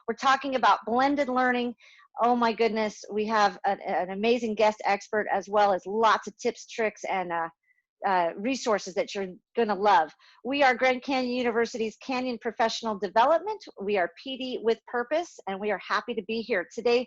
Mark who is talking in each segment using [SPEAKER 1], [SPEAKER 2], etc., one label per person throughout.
[SPEAKER 1] We're talking about blended learning. Oh my goodness, we have an amazing guest expert, as well as lots of tips, tricks, and resources that you're going to love. We are Grand Canyon University's Canyon Professional Development. We are PD with Purpose, and we are happy to be here today.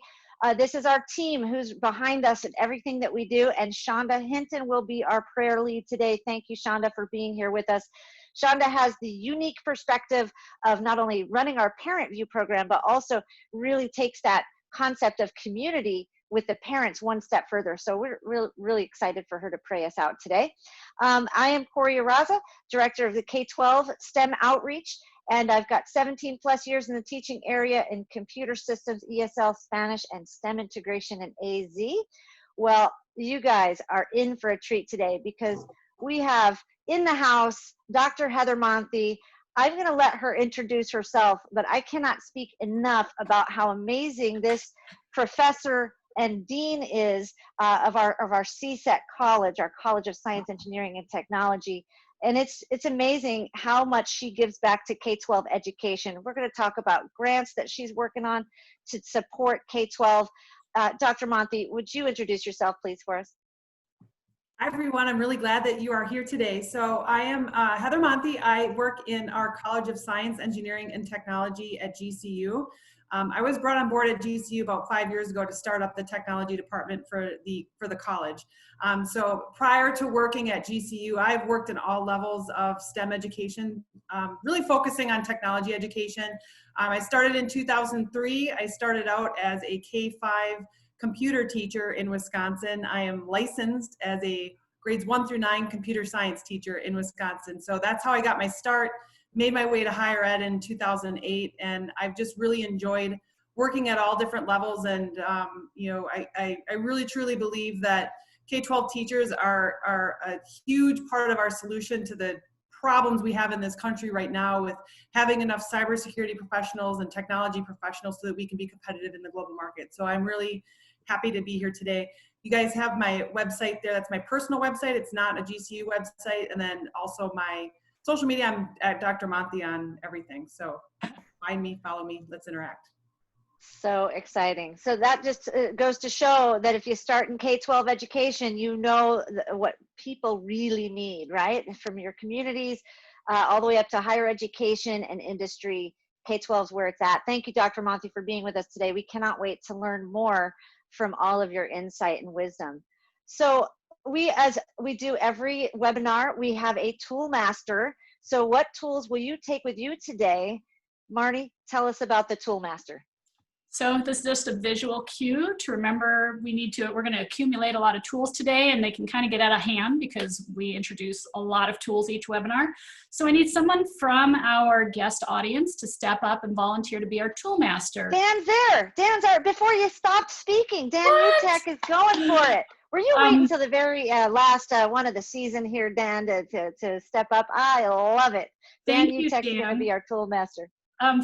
[SPEAKER 1] This is our team who's behind us and everything that we do, and Shonda Hinton will be our prayer lead today. Thank you, Shonda, for being here with us. Shonda has the unique perspective of not only running our Parent View program, but also really takes that concept of community with the parents one step further. So we're really excited for her to pray us out today. I am Corey Araza, Director of the K-12 STEM Outreach, and I've got 17 plus years in the teaching area in computer systems, ESL, Spanish, and STEM integration in AZ. Well, you guys are in for a treat today, because we have in the house Dr. Heather Monthie. I'm going to let her introduce herself, but I cannot speak enough about how amazing this professor and dean is of our CSET college, our College of Science, Engineering, and Technology. And it's amazing how much she gives back to K-12 education. We're going to talk about grants that she's working on to support K-12. Dr. Monthie, would you introduce yourself, please, for us?
[SPEAKER 2] Hi, everyone. I'm really glad that you are here today. So I am Heather Monthie. I work in our College of Science, Engineering, and Technology at GCU. I was brought on board at GCU about 5 years ago to start up the technology department for the college. So prior to working at GCU, I've worked in all levels of STEM education, really focusing on technology education. I started in 2003. I started out as a K-5 computer teacher in Wisconsin. I am licensed as a grades 1 through 9 computer science teacher in Wisconsin. So that's how I got my start, made my way to higher ed in 2008. And I've just really enjoyed working at all different levels. And, you know, I really truly believe that K-12 teachers are a huge part of our solution to the problems we have in this country right now, with having enough cybersecurity professionals and technology professionals so that we can be competitive in the global market. So I'm really happy to be here today. You guys have my website there. That's my personal website. It's not a GCU website. And then also my social media, I'm at Dr. Monthie on everything. So find me, follow me, let's interact.
[SPEAKER 1] So exciting. So that just goes to show that if you start in K-12 education, you know what people really need, right? From your communities all the way up to higher education and industry, K-12 is where it's at. Thank you, Dr. Monthie, for being with us today. We cannot wait to learn more from all of your insight and wisdom. So as we do every webinar, we have a Toolmaster. So what tools will you take with you today? Marty, tell us about the Toolmaster.
[SPEAKER 3] So this is just a visual cue to remember we're going to accumulate a lot of tools today, and they can kind of get out of hand because we introduce a lot of tools each webinar. So I need someone from our guest audience to step up and volunteer to be our Toolmaster.
[SPEAKER 1] Dan's there. Dan's there. Before you stopped speaking, Dan Utek is going for it. Were you waiting until the very last one of the season here, Dan, to step up? I love it. Dan Utek is going to be our Toolmaster.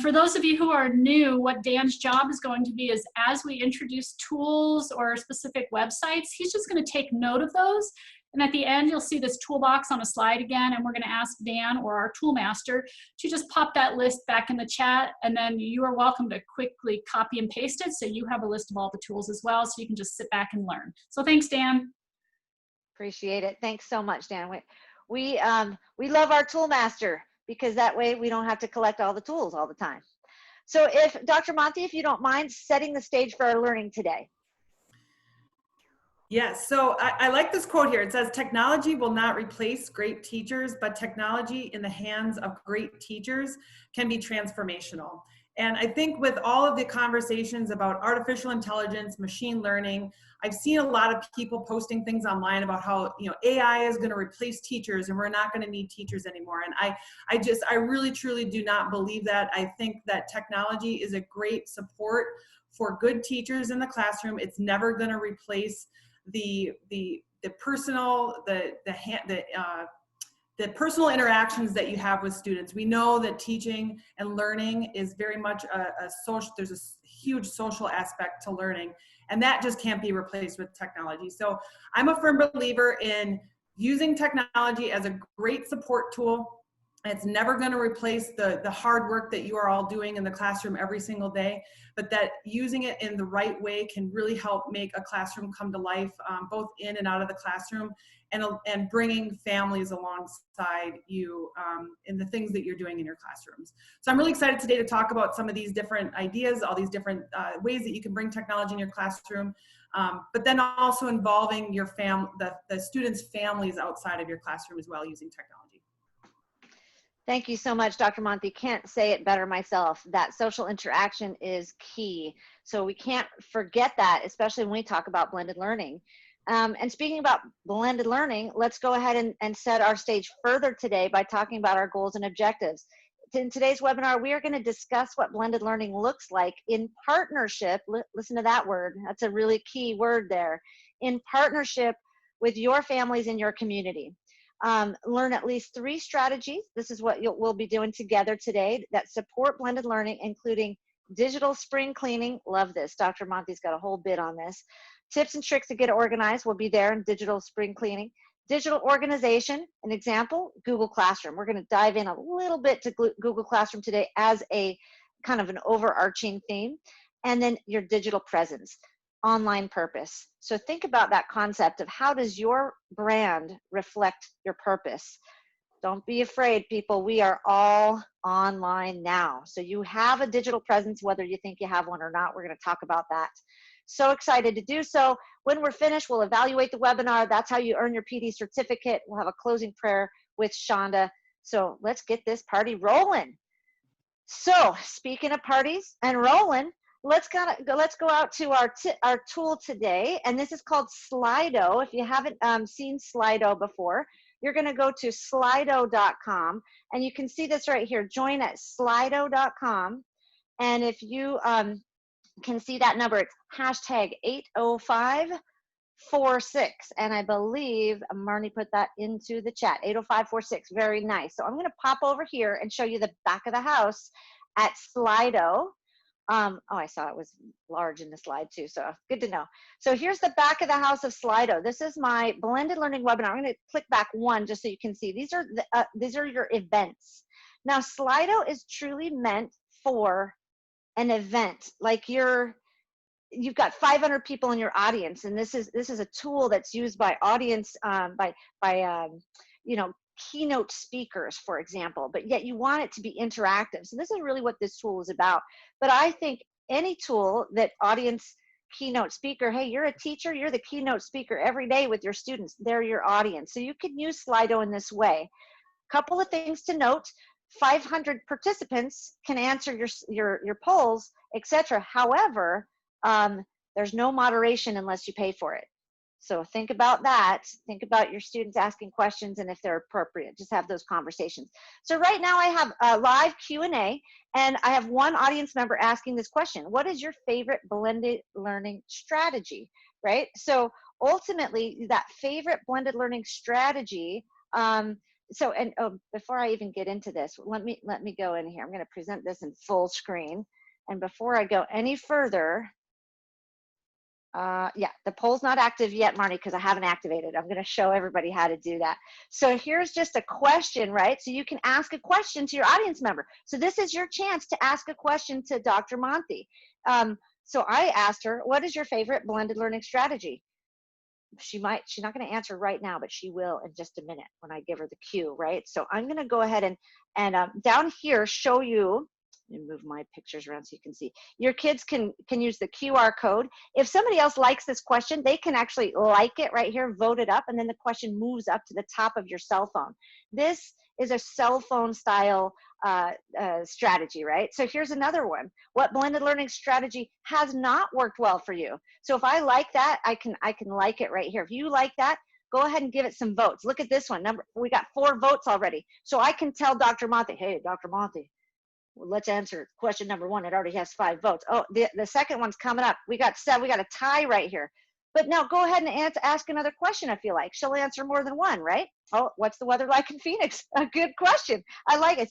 [SPEAKER 3] For those of you who are new, what Dan's job is going to be is, as we introduce tools or specific websites, he's just going to take note of those. And at the end, you'll see this toolbox on a slide again, and we're going to ask Dan, or our Toolmaster, to just pop that list back in the chat, and then you are welcome to quickly copy and paste it so you have a list of all the tools as well, so you can just sit back and learn. So thanks, Dan.
[SPEAKER 1] Appreciate it. Thanks so much, Dan. We love our Toolmaster, because that way we don't have to collect all the tools all the time. So Dr. Monthie, if you don't mind setting the stage for our learning today.
[SPEAKER 2] Yes, so I like this quote here. It says, technology will not replace great teachers, but technology in the hands of great teachers can be transformational. And I think with all of the conversations about artificial intelligence, machine learning, I've seen a lot of people posting things online about how, you know, AI is going to replace teachers and we're not going to need teachers anymore. And I really truly do not believe that. I think that technology is a great support for good teachers in the classroom. It's never going to replace the personal interactions that you have with students. We know that teaching and learning is very much there's a huge social aspect to learning, and that just can't be replaced with technology. So I'm a firm believer in using technology as a great support tool, It's never going to replace the hard work that you are all doing in the classroom every single day, but that using it in the right way can really help make a classroom come to life, both in and out of the classroom, and bringing families alongside you in the things that you're doing in your classrooms. So I'm really excited today to talk about some of these different ideas, all these different ways that you can bring technology in your classroom, but then also involving your the students' families outside of your classroom as well using technology.
[SPEAKER 1] Thank you so much, Dr. Monthie. Can't say it better myself. That social interaction is key. So we can't forget that, especially when we talk about blended learning. And speaking about blended learning, let's go ahead and set our stage further today by talking about our goals and objectives. In today's webinar, we are going to discuss what blended learning looks like in partnership. Listen to that word. That's a really key word there. In partnership with your families in your community. Learn at least 3 strategies. This is what we'll be doing together today that support blended learning, including digital spring cleaning. Love this. Dr. Monthie's got a whole bit on this. Tips and tricks to get organized will be there in digital spring cleaning. Digital organization, an example, Google Classroom. We're going to dive in a little bit to Google Classroom today as a kind of an overarching theme. And then your digital presence. Online purpose. So think about that concept of how does your brand reflect your purpose? Don't be afraid, people. We are all online now. So you have a digital presence, whether you think you have one or not. We're going to talk about that. So excited to do so. When we're finished, we'll evaluate the webinar. That's how you earn your PD certificate. We'll have a closing prayer with Shonda. So let's get this party rolling. So speaking of parties and rolling, let's go out to our tool today, and this is called Sli.do. If you haven't seen Sli.do before, you're going to go to Sli.do.com, and you can see this right here. Join at Sli.do.com, and if you can see that number, it's hashtag 80546, and I believe Marnie put that into the chat. 80546, very nice. So I'm going to pop over here and show you the back of the house at Sli.do. Oh, I saw it was large in the slide too, so good to know. So here's the back of the house of Sli.do. This is my blended learning webinar. I'm going to click back one just so you can see. These are your events. Now, Sli.do is truly meant for an event. Like you've got 500 people in your audience, and this is a tool that's used by audience you know, keynote speakers, for example, but yet you want it to be interactive. So this is really what this tool is about. But I think any tool that audience keynote speaker, hey, you're a teacher, you're the keynote speaker every day with your students, they're your audience. So you can use Sli.do in this way. Couple of things to note: 500 participants can answer your polls, etc. However, there's no moderation unless you pay for it. So think about that. Think about your students asking questions, and if they're appropriate, just have those conversations. So right now I have a live Q&A, and I have one audience member asking this question: what is your favorite blended learning strategy? Right? So ultimately, that favorite blended learning strategy, before I even get into this, let me go in here. I'm going to present this in full screen. And before I go any further, yeah, the poll's not active yet, Marnie, because I haven't activated. I'm going to show everybody how to do that. So here's just a question, right? So you can ask a question to your audience member. So this is your chance to ask a question to Dr. Monthie. So I asked her, what is your favorite blended learning strategy? She's not going to answer right now, but she will in just a minute when I give her the cue, right? So I'm going to go ahead and down here show you. Let me move my pictures around so you can see. Your kids can use the QR code. If somebody else likes this question, they can actually like it right here, vote it up, and then the question moves up to the top of your cell phone. This is a cell phone style strategy, right? So here's another one. What blended learning strategy has not worked well for you? So if I like that, I can like it right here. If you like that, go ahead and give it some votes. Look at this one. We got 4 votes already. So I can tell Dr. Monthie, hey, Dr. Monthie, well, let's answer question number 1. It already has 5 votes. Oh, the second one's coming up. We got 7. We got a tie right here. But now go ahead and ask another question if you like. She'll answer more than one, right? Oh, what's the weather like in Phoenix? A good question. I like it.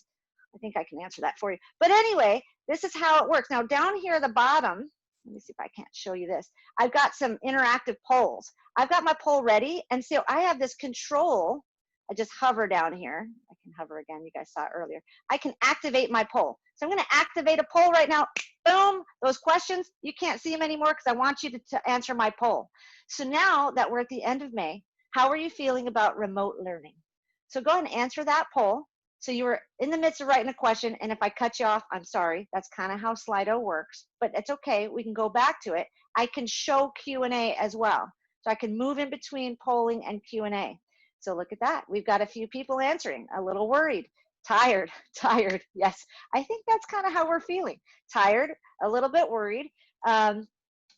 [SPEAKER 1] I think I can answer that for you. But anyway, this is how it works. Now down here at the bottom, let me see if I can't show you this. I've got some interactive polls. I've got my poll ready, and so I have this control I just hover down here. I can hover again. You guys saw it earlier. I can activate my poll. So I'm going to activate a poll right now. Boom. Those questions, you can't see them anymore because I want you to answer my poll. So now that we're at the end of May, how are you feeling about remote learning? So go ahead and answer that poll. So you were in the midst of writing a question, and if I cut you off, I'm sorry. That's kind of how Sli.do works, but it's okay. We can go back to it. I can show Q&A as well. So I can move in between polling and Q&A. So look at that. We've got a few people answering, a little worried, tired, tired. Yes, I think that's kind of how we're feeling. Tired, a little bit worried.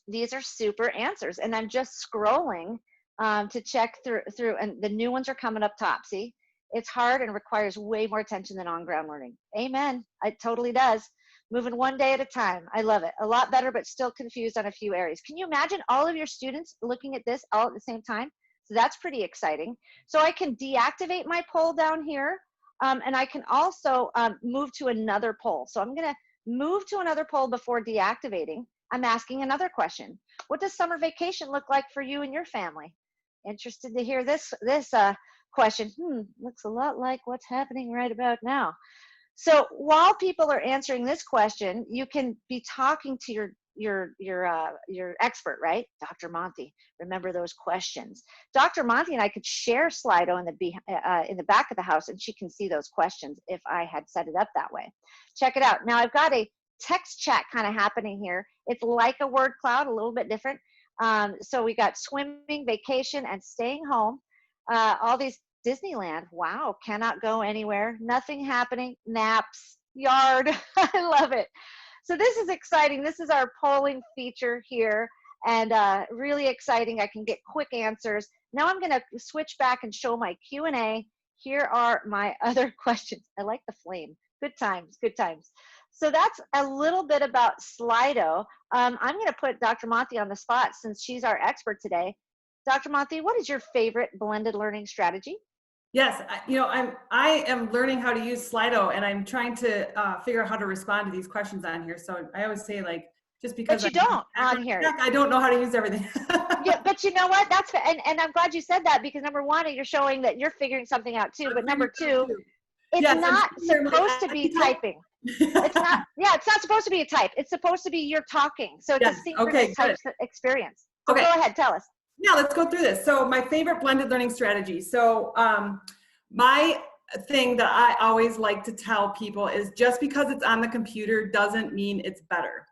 [SPEAKER 1] These are super answers, and I'm just scrolling to check through, and the new ones are coming up top. See? It's hard and requires way more attention than on-ground learning. Amen. It totally does. Moving one day at a time. I love it. A lot better, but still confused on a few areas. Can you imagine all of your students looking at this all at the same time? So that's pretty exciting. So I can deactivate my poll down here, and I can also move to another poll. So I'm going to move to another poll before deactivating. I'm asking another question. What does summer vacation look like for you and your family? Interested to hear this question. Looks a lot like what's happening right about now. So while people are answering this question, you can be talking to your expert, right? Dr. Monthie. Remember those questions. Dr. Monthie and I could share Sli.do in the back of the house, and she can see those questions if I had set it up that way. Check it out. Now I've got a text chat kind of happening here. It's like a word cloud, a little bit different. So we got swimming, vacation, and staying home. All these Disneyland, wow, cannot go anywhere, nothing happening, naps, yard. I love it. So this is exciting. This is our polling feature here, and really exciting. I can get quick answers. Now I'm going to switch back and show my Q&A. Here are my other questions. I like the flame. Good times, good times. So that's a little bit about Sli.do. I'm going to put Dr. Monthie on the spot since she's our expert today. Dr. Monthie, what is your favorite blended learning strategy?
[SPEAKER 2] Yes, I am learning how to use Sli.do, and I'm trying to figure out how to respond to these questions on here. So I always say, like, just because
[SPEAKER 1] but you don't on here,
[SPEAKER 2] I don't know how to use everything.
[SPEAKER 1] Yeah, but you know what? That's and I'm glad you said that, because number one, you're showing that you're figuring something out too. But number two, it's not supposed to be typing. It's not. Yeah, it's not supposed to be a type. It's supposed to be you're talking. So it's a synchronous type experience. So go ahead, tell us.
[SPEAKER 2] Yeah, let's go through this. So my favorite blended learning strategy. So my thing that I always like to tell people is just because it's on the computer doesn't mean it's better.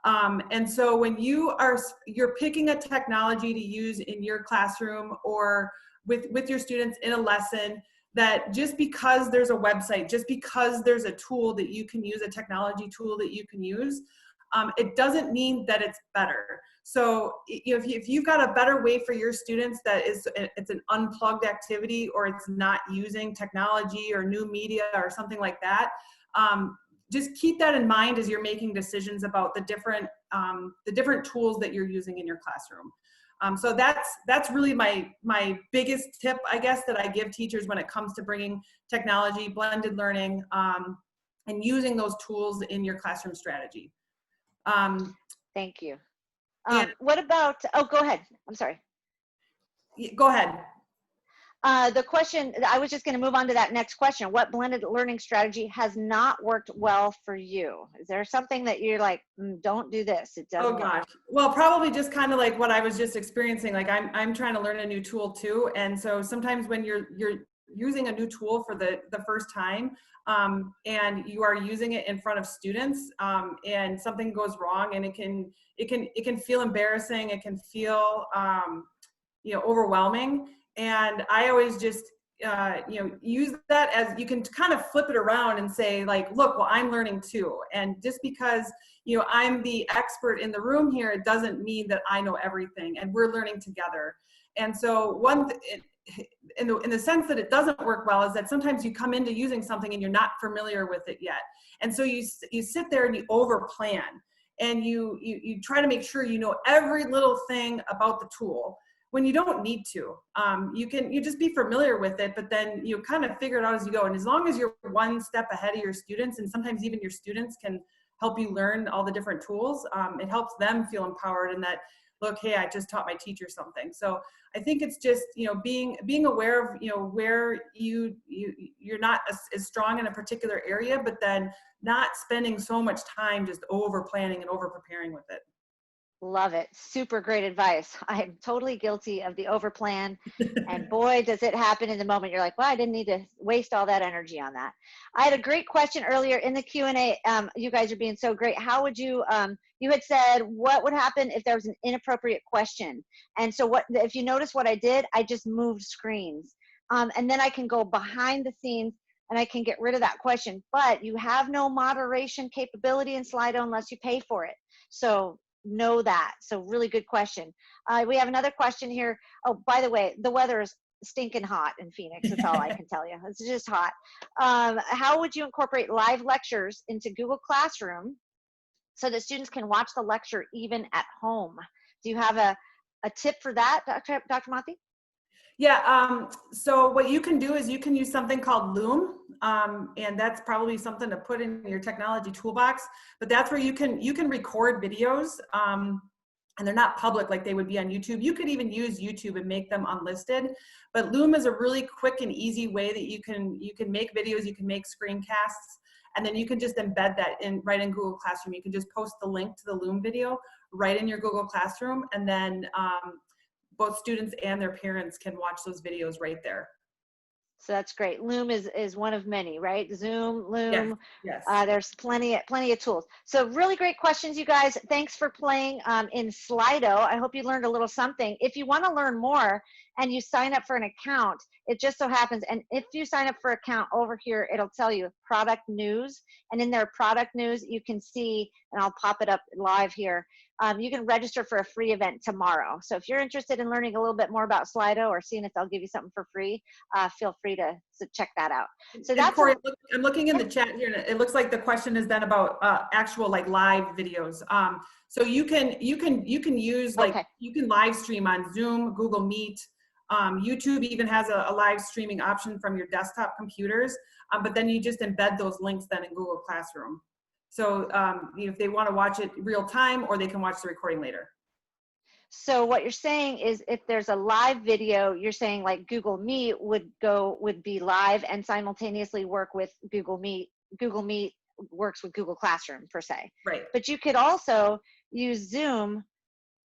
[SPEAKER 2] And so when you're picking a technology to use in your classroom or with your students in a lesson, that just because there's a website, just because there's a tool that you can use, a technology tool that you can use, it doesn't mean that it's better. So if you've got a better way for your students that it's an unplugged activity, or it's not using technology or new media or something like that, just keep that in mind as you're making decisions about the different tools that you're using in your classroom. So that's really my biggest tip, I guess, that I give teachers when it comes to bringing technology, blended learning, and using those tools in your classroom strategy.
[SPEAKER 1] Thank you. What about, oh, go ahead. I'm sorry.
[SPEAKER 2] Go ahead.
[SPEAKER 1] The question, I was just going to move on to that next question. What blended learning strategy has not worked well for you? Is there something that you're like, don't do this? It doesn't work.
[SPEAKER 2] Well, probably just kind of like what I was just experiencing. Like I'm trying to learn a new tool too. And so sometimes when you're using a new tool for the first time, and you are using it in front of students, and something goes wrong, and it can feel embarrassing. It can feel, overwhelming. And I always just, use that as, you can kind of flip it around and say, like, look, well, I'm learning too. And just because, I'm the expert in the room here, it doesn't mean that I know everything, and we're learning together. And so in the sense that it doesn't work well is that sometimes you come into using something and you're not familiar with it yet. And so you sit there and you over plan, and you try to make sure you know every little thing about the tool, when you don't need to. You just be familiar with it, but then you kind of figure it out as you go. And as long as you're one step ahead of your students, and sometimes even your students can help you learn all the different tools, it helps them feel empowered, and that, look, hey, I just taught my teacher something. So I think it's just, you know, being aware of, you know, where you're not as strong in a particular area, but then not spending so much time just over planning and over preparing with it.
[SPEAKER 1] Love it. Super great advice. I am totally guilty of the overplan. And boy, does it happen in the moment. You're like, well, I didn't need to waste all that energy on that. I had a great question earlier in the Q&A. You guys are being so great. How would you, you had said, what would happen if there was an inappropriate question? And so what, if you notice what I did, I just moved screens. And then I can go behind the scenes and I can get rid of that question. But you have no moderation capability in Sli.do unless you pay for it. So know that. So really good question. We have another question here. Oh, by the way, the weather is stinking hot in Phoenix. That's all I can tell you. It's just hot. How would you incorporate live lectures into Google Classroom so that students can watch the lecture even at home? Do you have a tip for that, Dr. Monthie?
[SPEAKER 2] Yeah, so what you can do is you can use something called Loom, and that's probably something to put in your technology toolbox, but that's where you can record videos, and they're not public like they would be on YouTube. You could even use YouTube and make them unlisted, but Loom is a really quick and easy way that you can make videos, you can make screencasts, and then you can just embed that right in Google Classroom. You can just post the link to the Loom video right in your Google Classroom, and then both students and their parents can watch those videos right there.
[SPEAKER 1] So that's great. Loom is one of many, right? Zoom, Loom.
[SPEAKER 2] Yes.
[SPEAKER 1] There's plenty of tools. So really great questions, you guys. Thanks for playing in Sli.do. I hope you learned a little something. If you want to learn more and you sign up for an account, it just so happens, and if you sign up for an account over here, it'll tell you product news, and in their product news, you can see, and I'll pop it up live here. You can register for a free event tomorrow. So if you're interested in learning a little bit more about Sli.do or seeing if they'll give you something for free, feel free to check that out. So that's
[SPEAKER 2] Corey, I'm looking in the chat here, and it looks like the question is then about actual like live videos. So you can use like you can live stream on Zoom, Google Meet. YouTube even has a live streaming option from your desktop computers, but then you just embed those links then in Google Classroom. So if they want to watch it real time, or they can watch the recording later.
[SPEAKER 1] So what you're saying is if there's a live video, you're saying like Google Meet would be live and simultaneously work with Google Meet. Google Meet works with Google Classroom per se.
[SPEAKER 2] Right.
[SPEAKER 1] But you could also use Zoom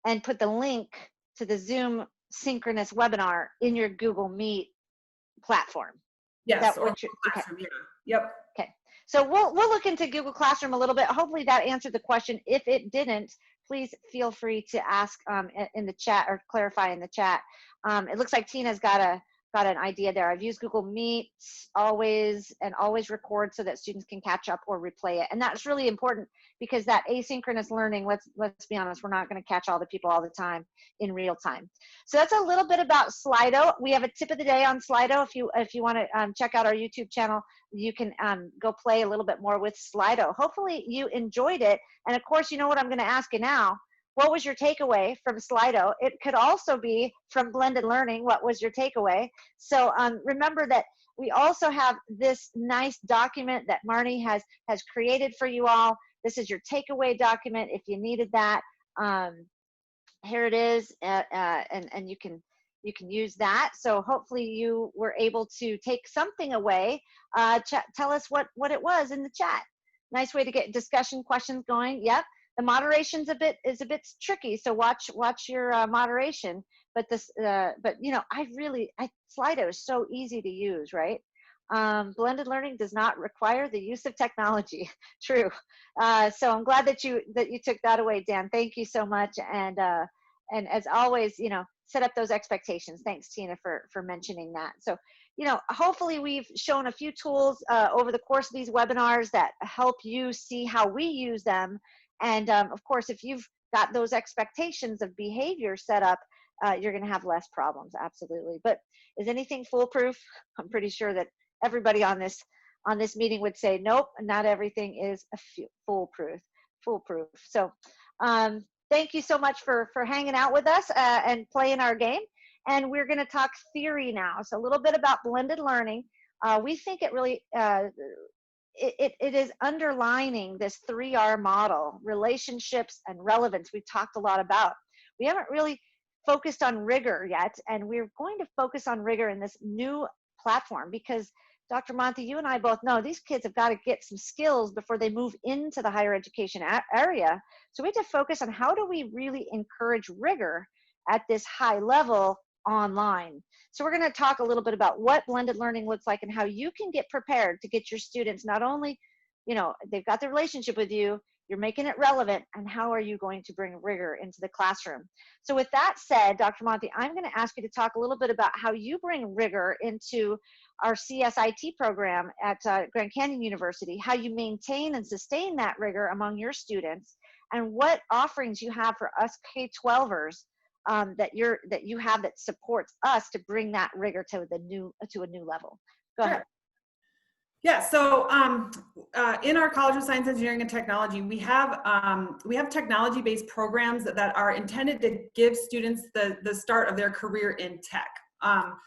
[SPEAKER 1] and put the link to the Zoom synchronous webinar in your Google Meet platform.
[SPEAKER 2] Yes, or Classroom,
[SPEAKER 1] okay.
[SPEAKER 2] Yeah. Yep.
[SPEAKER 1] Okay. So we'll look into Google Classroom a little bit. Hopefully that answered the question. If it didn't, please feel free to ask in the chat or clarify in the chat. It looks like Tina's got an idea there. I've used Google Meet always record so that students can catch up or replay it. And that's really important because that asynchronous learning, let's be honest, we're not going to catch all the people all the time in real time. So that's a little bit about Sli.do. We have a tip of the day on Sli.do. If you want to check out our YouTube channel, you can go play a little bit more with Sli.do. Hopefully you enjoyed it. And of course, you know what I'm going to ask you now. What was your takeaway from Sli.do? It could also be from blended learning. What was your takeaway? So remember that we also have this nice document that Marnie has created for you all. This is your takeaway document if you needed that. Here it is, and you can use that. So hopefully you were able to take something away. Tell us what it was in the chat. Nice way to get discussion questions going. Yep. The moderation's a bit tricky, so watch your moderation. But you know, Sli.do is so easy to use, right? Blended learning does not require the use of technology. True. So I'm glad that you took that away, Dan. Thank you so much. And as always, you know, set up those expectations. Thanks, Tina, for mentioning that. So, you know, hopefully we've shown a few tools over the course of these webinars that help you see how we use them. And of course, if you've got those expectations of behavior set up, you're going to have less problems. Absolutely. But is anything foolproof? I'm pretty sure that everybody on this meeting would say, nope, not everything is foolproof. So thank you so much for hanging out with us and playing our game. And we're going to talk theory now. So a little bit about blended learning. We think it really, it is underlining this 3R model: relationships and relevance. We talked a lot about. we haven't really focused on rigor yet, and we're going to focus on rigor in this new platform because Dr. Monthie, you and I both know these kids have got to get some skills before they move into the higher education area. So we have to focus on how do we really encourage rigor at this high level online. So we're going to talk a little bit about what blended learning looks like and how you can get prepared to get your students, not only, you know, they've got the relationship with you, you're making it relevant, and how are you going to bring rigor into the classroom? So with that said, Dr. Monthie, I'm going to ask you to talk a little bit about how you bring rigor into our CSIT program at Grand Canyon University, how you maintain and sustain that rigor among your students, and what offerings you have for us K-12ers that you have that supports us to bring that rigor to a new level. Go ahead.
[SPEAKER 2] Yeah, so in our College of Science, Engineering, and Technology, we have technology-based programs that are intended to give students the start of their career in tech.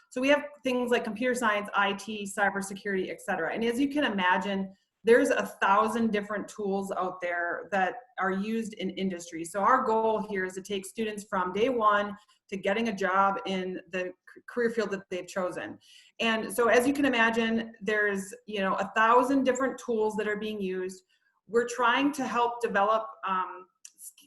[SPEAKER 2] So we have things like computer science, IT, cybersecurity, et cetera. And as you can imagine, there's 1,000 different tools out there that are used in industry. So our goal here is to take students from day one to getting a job in the career field that they've chosen. And so as you can imagine, there's 1,000 different tools that are being used. We're trying to help develop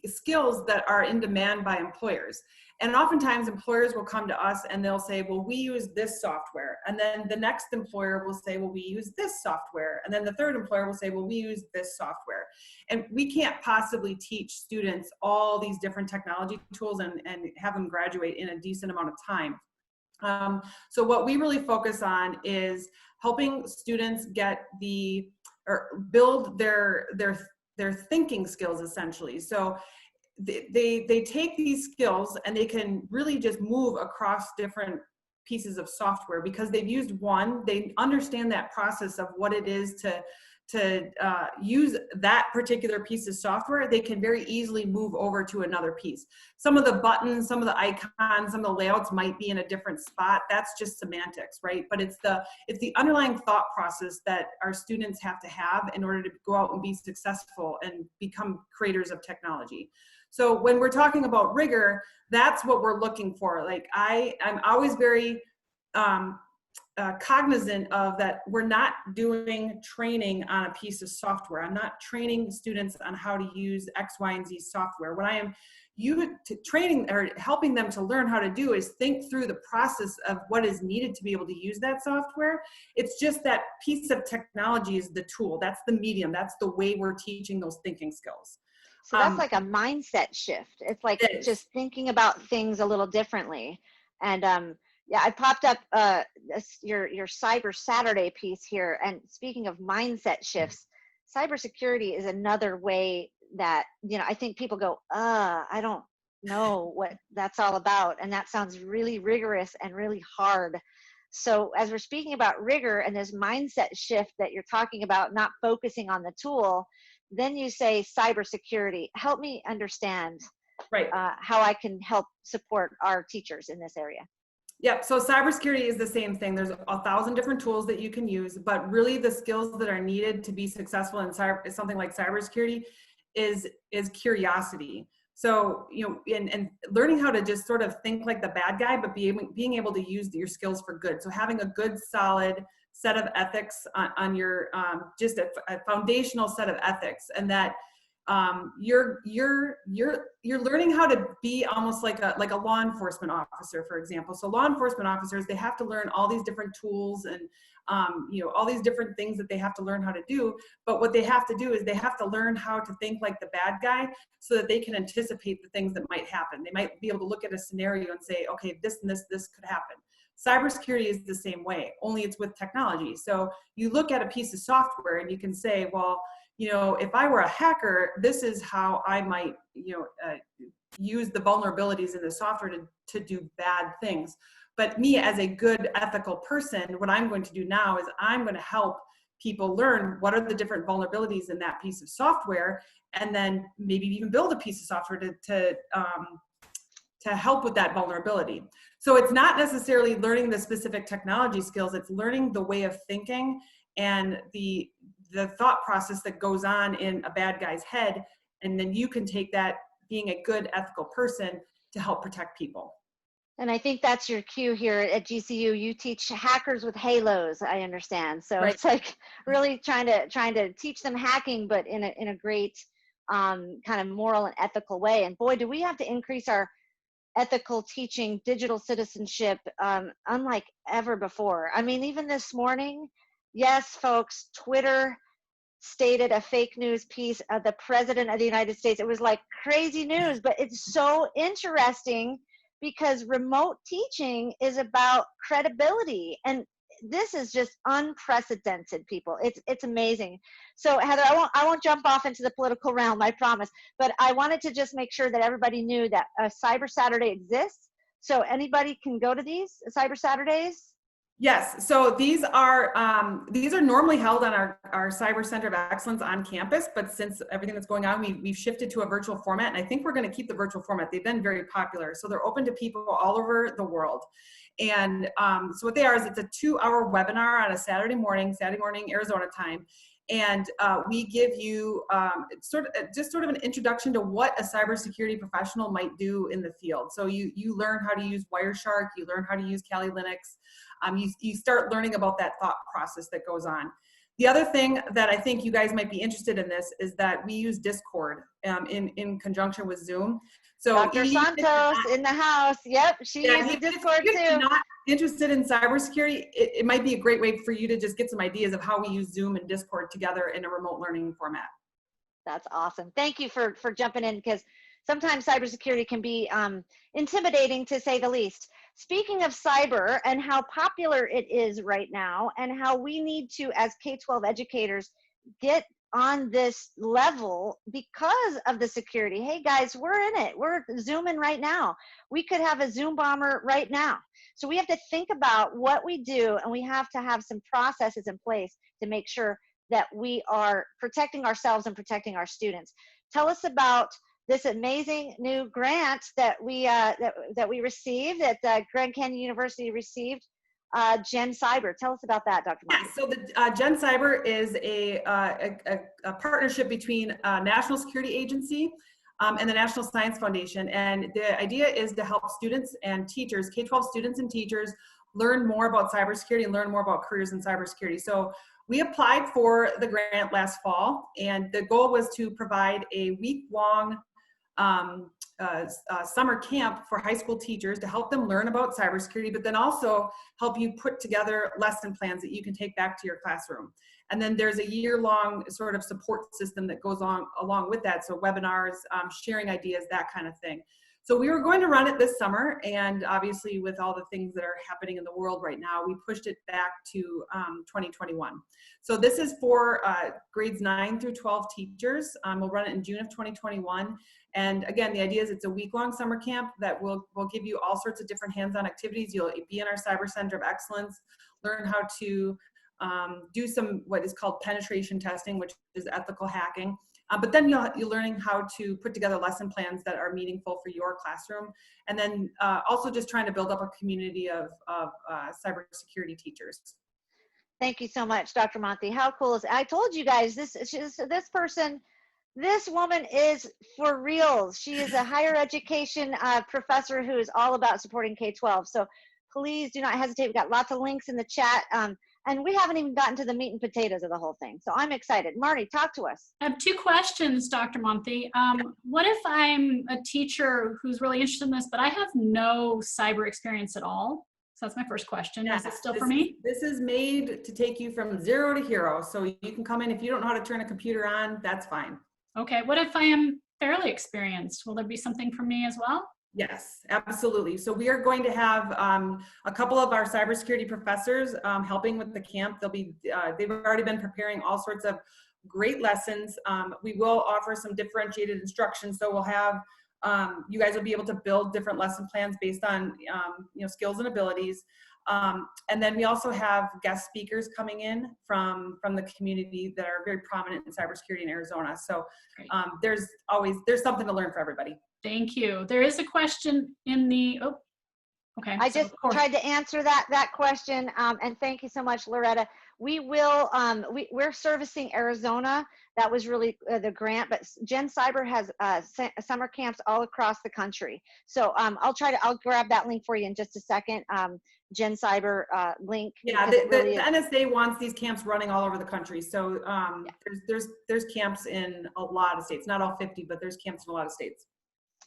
[SPEAKER 2] skills that are in demand by employers. And oftentimes employers will come to us and they'll say, well, we use this software. And then the next employer will say, well, we use this software. And then the third employer will say, well, we use this software. And we can't possibly teach students all these different technology tools and have them graduate in a decent amount of time. So what we really focus on is helping students build their thinking skills, essentially. So they take these skills and they can really just move across different pieces of software because they've used one, they understand that process of what it is to use that particular piece of software. They can very easily move over to another piece. Some of the buttons, some of the icons, some of the layouts might be in a different spot. That's just semantics, right? But it's the underlying thought process that our students have to have in order to go out and be successful and become creators of technology. So when we're talking about rigor, that's what we're looking for. Like I'm always very cognizant of that. We're not doing training on a piece of software. I'm not training students on how to use X, Y, and Z software. What I am training or helping them to learn how to do is think through the process of what is needed to be able to use that software. It's just that piece of technology is the tool. That's the medium. That's the way we're teaching those thinking skills.
[SPEAKER 1] So that's like a mindset shift. It's like just thinking about things a little differently. And yeah, I popped up your Cyber Saturday piece here. And speaking of mindset shifts, cybersecurity is another way that, I think people go, I don't know what that's all about. And that sounds really rigorous and really hard. So as we're speaking about rigor and this mindset shift that you're talking about, not focusing on the tool, then you say cybersecurity. Help me understand how I can help support our teachers in this area.
[SPEAKER 2] Yeah, so cybersecurity is the same thing. There's 1,000 different tools that you can use, but really the skills that are needed to be successful in something like cybersecurity is curiosity. So, and learning how to just sort of think like the bad guy, but being able to use your skills for good. So having a good, solid set of ethics on your, just a foundational set of ethics, and that you're learning how to be almost like a law enforcement officer, for example. So law enforcement officers, they have to learn all these different tools and all these different things that they have to learn how to do. But what they have to do is they have to learn how to think like the bad guy so that they can anticipate the things that might happen. They might be able to look at a scenario and say, okay, this and this could happen. Cybersecurity is the same way, only it's with technology. So you look at a piece of software and you can say, well, if I were a hacker, this is how I might, use the vulnerabilities in the software to do bad things. But me as a good ethical person, what I'm going to do now is I'm going to help people learn what are the different vulnerabilities in that piece of software, and then maybe even build a piece of software to help with that vulnerability. So it's not necessarily learning the specific technology skills, it's learning the way of thinking and the thought process that goes on in a bad guy's head. And then you can take that, being a good ethical person, to help protect people.
[SPEAKER 1] And I think that's your cue here at GCU. You teach hackers with halos, I understand. So
[SPEAKER 2] Right.
[SPEAKER 1] it's like really trying to teach them hacking, but in a great kind of moral and ethical way. And boy, do we have to increase our ethical teaching, digital citizenship, unlike ever before. I mean, even this morning, yes, folks, Twitter stated a fake news piece of the president of the United States. It was like crazy news, but it's so interesting because remote teaching is about credibility, and this is just unprecedented, people. It's amazing. So Heather, I won't jump off into the political realm, I promise, but I wanted to just make sure that everybody knew that Cyber Saturday exists. So anybody can go to these Cyber Saturdays.
[SPEAKER 2] Yes, so these are normally held on our Cyber Center of Excellence on campus, but since everything that's going on, we've shifted to a virtual format, and I think we're going to keep the virtual format. They've been very popular, so they're open to people all over the world. And so what they are is it's a 2-hour webinar on a Saturday morning Arizona time, and we give you sort of an introduction to what a cybersecurity professional might do in the field. So you learn how to use Wireshark, you learn how to use Kali Linux. You start learning about that thought process that goes on. The other thing that I think you guys might be interested in this is that we use Discord in conjunction with Zoom. So
[SPEAKER 1] Dr. Santos in the house. Yep, she uses Discord too.
[SPEAKER 2] If you're not interested in cybersecurity, it might be a great way for you to just get some ideas of how we use Zoom and Discord together in a remote learning format.
[SPEAKER 1] That's awesome. Thank you for jumping in, because sometimes cybersecurity can be intimidating, to say the least. Speaking of cyber and how popular it is right now, and how we need to, as K-12 educators, get on this level because of the security. Hey guys, we're in it. We're Zooming right now. We could have a Zoom bomber right now. So we have to think about what we do, and we have to have some processes in place to make sure that we are protecting ourselves and protecting our students. Tell us about this amazing new grant that we received, that Grand Canyon University received, GenCyber. Tell us about that, Dr. Monthie.
[SPEAKER 2] Yeah, so the GenCyber is a partnership between National Security Agency and the National Science Foundation. And the idea is to help students and teachers, K-12 students and teachers, learn more about cybersecurity and learn more about careers in cybersecurity. So we applied for the grant last fall, and the goal was to provide a week-long summer camp for high school teachers to help them learn about cybersecurity, but then also help you put together lesson plans that you can take back to your classroom. And then there's a year-long sort of support system that goes on along with that. So webinars, sharing ideas, that kind of thing. So we were going to run it this summer, and obviously with all the things that are happening in the world right now, we pushed it back to 2021. So this is for grades 9 through 12 teachers. We'll run it in June of 2021. And again, the idea is it's a week-long summer camp that will give you all sorts of different hands-on activities. You'll be in our Cyber Center of Excellence, learn how to do some what is called penetration testing, which is ethical hacking. But then you're learning how to put together lesson plans that are meaningful for your classroom. And then also just trying to build up a community of cybersecurity teachers.
[SPEAKER 1] Thank you so much, Dr. Monthie. How cool is it? I told you guys, this woman is for reals. She is a higher education professor who is all about supporting K-12. So please do not hesitate. We've got lots of links in the chat. And we haven't even gotten to the meat and potatoes of the whole thing. So I'm excited. Marty, talk to us.
[SPEAKER 3] I have 2 questions, Dr. Monthie. What if I'm a teacher who's really interested in this, but I have no cyber experience at all? So that's my first question. Yeah, is it still for me?
[SPEAKER 2] This is made to take you from 0 to hero. So you can come in, if you don't know how to turn a computer on, that's fine.
[SPEAKER 3] Okay, what if I am fairly experienced? Will there be something for me as well?
[SPEAKER 2] Yes, absolutely. So we are going to have a couple of our cybersecurity professors helping with the camp. They've already been preparing all sorts of great lessons. We will offer some differentiated instruction. So we'll have, you guys will be able to build different lesson plans based on skills and abilities. And then we also have guest speakers coming in from the community that are very prominent in cybersecurity in Arizona. So there's something to learn for everybody.
[SPEAKER 3] Thank you. There is a question in the, Okay.
[SPEAKER 1] I
[SPEAKER 3] So
[SPEAKER 1] just tried to answer that question, and thank you so much, Loretta. We will, we're servicing Arizona. That was really the grant, but GenCyber has summer camps all across the country. So I'll grab that link for you in just a second. GenCyber link.
[SPEAKER 2] Yeah,
[SPEAKER 1] Really
[SPEAKER 2] the NSA wants these camps running all over the country. So
[SPEAKER 1] yeah.
[SPEAKER 2] there's camps in a lot of states, not all 50, but there's camps in a lot of states.